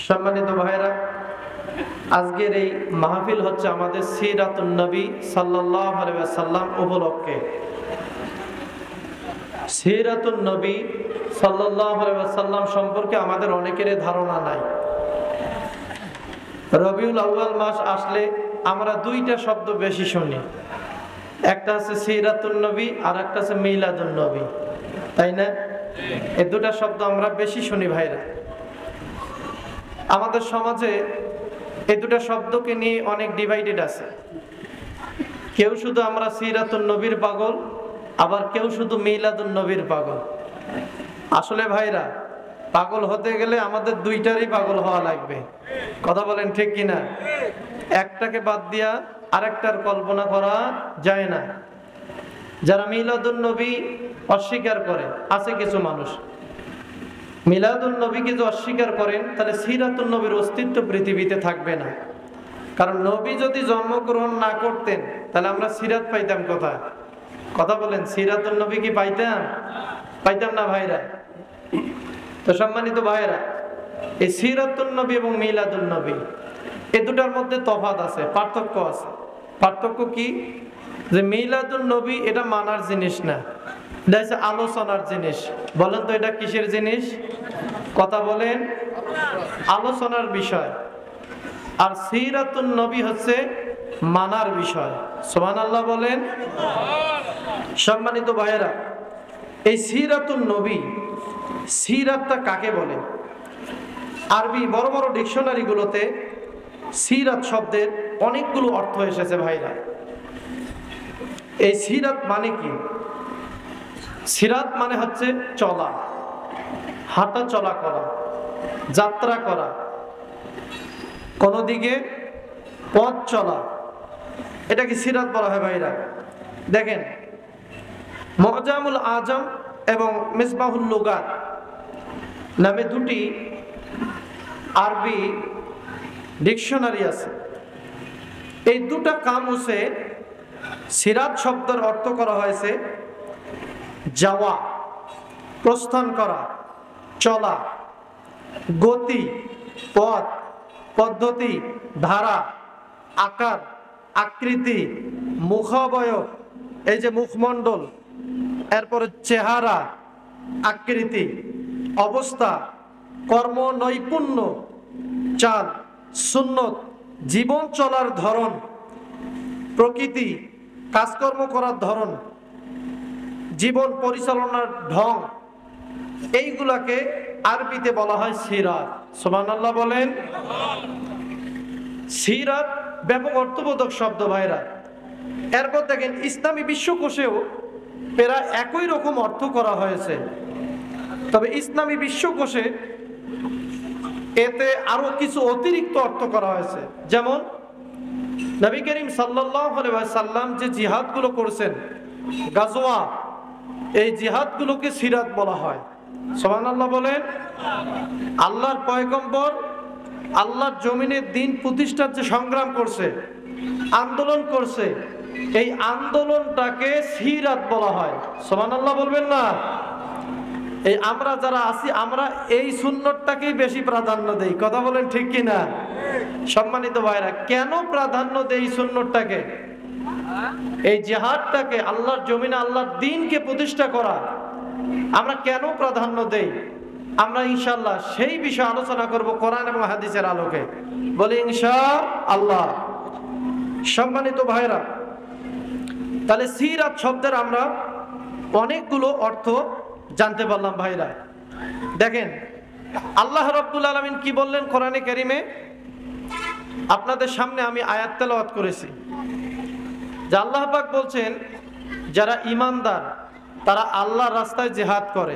সম্মানিত ভাইরা, আজকের এই মাহফিল হচ্ছে আমাদের সিরাতুন নবী সাল্লাল্লাহু আলাইহি ওয়াসাল্লাম উপলক্ষে। সিরাতুন নবী সাল্লাল্লাহু আলাইহি ওয়াসাল্লাম সম্পর্কে আমাদের অনেকেরই ধারণা নাই। রবিউল আউয়াল মাস আসলে আমরা দুইটা শব্দ বেশি শুনি, একটা আছে সিরাতুন নবী আর একটা আছে মিলাদুন নবী, তাই না? এই দুটা শব্দ আমরা বেশি শুনি ভাইরা। আমাদের সমাজে এই দুটা শব্দকে নিয়ে অনেক ডিভাইডেড আছে। কেউ শুধু আমরা সিরাতুন নবীর পাগল, আবার কেউ শুধু মিলাদুন নবীর পাগল। আসলে ভাইরা, পাগল হতে গেলে আমাদের দুইটারই পাগল হওয়া লাগবে। কথা বলেন ঠিক কিনা? একটাকে বাদ দিয়া আরেকটার কল্পনা করা যায় না। যারা মিলাদুন নবী অস্বীকার করে, আছে কিছু মানুষ, মিলাদুন নবীকে যদি অস্বীকার করেন তাহলে সিরাতুন নবীর অস্তিত্ব পৃথিবীতে থাকবে না। কারণ নবী যদি জন্মগ্রহণ না করতেন তাহলে আমরা সিরাত পাইতাম কোথায়? কথা বলেন, সিরাতুন নবী কি পাইতাম না ভাইরা? তো সম্মানিত ভাইরা, এই সিরাতুন নবী এবং মিলাদুন নবী এই দুটার মধ্যে তফাৎ আছে, পার্থক্য আছে। পার্থক্য কি? যে মিলাদুন নবী এটা মানার জিনিস না, এটা হচ্ছে আলোচনার জিনিস। বলেন তো এটা কিসের জিনিস? কথা বলেন, আলোচনার বিষয়। আর সিরাতুন নবী হচ্ছে মানার বিষয়। সুবহানাল্লাহ বলেন। সম্মানিত ভাইয়েরা, এই সিরাতুন নবী, সিরাতটা কাকে বলে? আরবি বড় বড় ডিকশনারিগুলোতে সিরাত শব্দের অনেকগুলো অর্থ এসেছে ভাইরা। এই সিরাত মানে কি? সিরাত মানে হচ্ছে চলা, হাঁটা চলা করা, যাত্রা করা, কোন দিকে পথ চলা, এটাকে সিরাত বলা হয় ভাইরা। দেখেন, মুজামুল আজম এবং মিসবাহুল লুগাত নামে দুটি আরবি ডিকশনারি আছে। এই দুটা কামুসে সিরাত শব্দের অর্থ করা হয়েছে যাওয়া, প্রস্থান করা, চলা, গতি, পথ, পদ্ধতি, ধারা, আকার, আকৃতি, মুখাবয়ব, এই যে মুখমণ্ডল, এরপরে চেহারা, আকৃতি, অবস্থা, কর্ম নৈপুণ্য, চাল, সুন্নত, জীবন চলার ধরন, প্রকৃতি, কাজকর্ম করার ধরন, জীবন পরিচালনার ঢং, এইগুলাকে আরবিতে বলা হয় সিরাত। সুবহানাল্লাহ বলেন। সিরাত ব্যাপক অর্থবোধক শব্দ ভাইরা। এরপর দেখেন, ইসলামী বিশ্বকোষেও প্রায় একই রকম অর্থ করা হয়েছে, তবে ইসলামী বিশ্বকোষে এতে আরো কিছু অতিরিক্ত অর্থ করা হয়েছে। যেমন নবী করিম সাল্লাল্লাহু আলাইহি ওয়াসাল্লাম যে জিহাদগুলো করেছেন, গাজওয়া, এই জিহাদগুলোকে সিরাত বলা হয়। সুবহানাল্লাহ বলেন। আল্লাহর পয়গম্বর আল্লাহর জমিনে দ্বীন প্রতিষ্ঠার যে সংগ্রাম করছে, আন্দোলন করছে, এই আন্দোলনটাকে সিরাত বলা হয়। সুবহানাল্লাহ বলবেন না? এই আমরা যারা আছি, আমরা এই সুন্নতটাকেই বেশি প্রাধান্য দেই। কথা বলেন ঠিক কিনা? সম্মানিত ভাইরা, কেন প্রাধান্য দেই সুন্নতটাকে? এই জিহাদটাকে, আল্লাহর জমিনে আল্লাহর দ্বীনকে প্রতিষ্ঠা করা আমরা কেন প্রাধান্য দেই? আমরা ইনশাআল্লাহ সেই বিষয়ে আলোচনা করব কোরআন এবং হাদিসের আলোকে। বলি ইনশাআল্লাহ। সম্মানিত ভাইরা, তাহলে সিরাত শব্দের আমরা অনেকগুলো অর্থ জানতে পারলাম ভাইরা। দেখেন, আল্লাহ রাব্বুল আলামিন কি বললেন কোরআনে কারিমে? আপনাদের সামনে আমি আয়াত তেলাওয়াত করেছি যে আল্লাহ পাক বলছেন, যারা ঈমানদার তারা আল্লাহর রাস্তায় জিহাদ করে।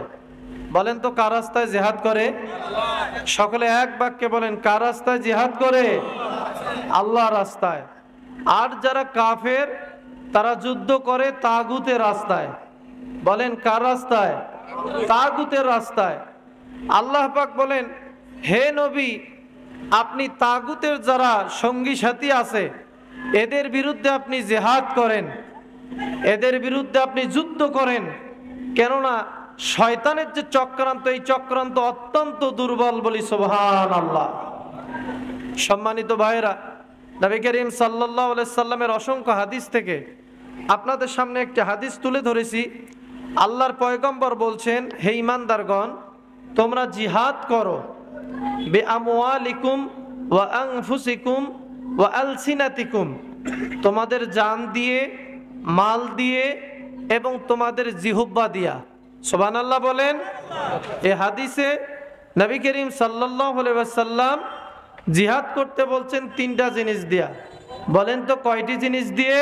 বলেন তো, কার রাস্তায় জিহাদ করে? সকলে এক বাক্যে বলেন, কার রাস্তায় জিহাদ করে? আল্লাহর রাস্তায়। আর যারা কাফের তারা যুদ্ধ করে তাগুতের রাস্তায়। বলেন, কার রাস্তায়? তাগুতের রাস্তায়। আল্লাহ পাক বলেন, হে নবী, আপনি তাগুতের যারা সঙ্গী সাথী আছে এদের বিরুদ্ধে আপনি জিহাদ করেন, এদের বিরুদ্ধে আপনি যুদ্ধ করেন। কেননা শয়তানের যে চক্রান্ত, এই চক্রান্ত অত্যন্ত দুর্বল। বলি সুবহানাল্লাহ। সম্মানিত ভাইরা, নবী করিম সাল্লাল্লাহু আলাইহি সাল্লামের অসংখ্য হাদিস থেকে আপনাদের সামনে একটি হাদিস তুলে ধরেছি। আল্লাহর পয়গম্বর বলছেন, হে ঈমানদারগণ, তোমরা জিহাদ করো বিআমওয়ালিকুম ওয়া আনফুসিকুম ওয়া আলসিনাতিকুম, তোমাদের জান দিয়ে, মাল দিয়ে এবং তোমাদের জিহ্বা দিয়া। সুবহানাল্লাহ বলেন। এই হাদিসে নবী করিম সাল্লাল্লাহু আলাইহি ওয়াসাল্লাম জিহাদ করতে বলছেন তিনটা জিনিস দিয়া। বলেন তো কয়টি জিনিস দিয়ে?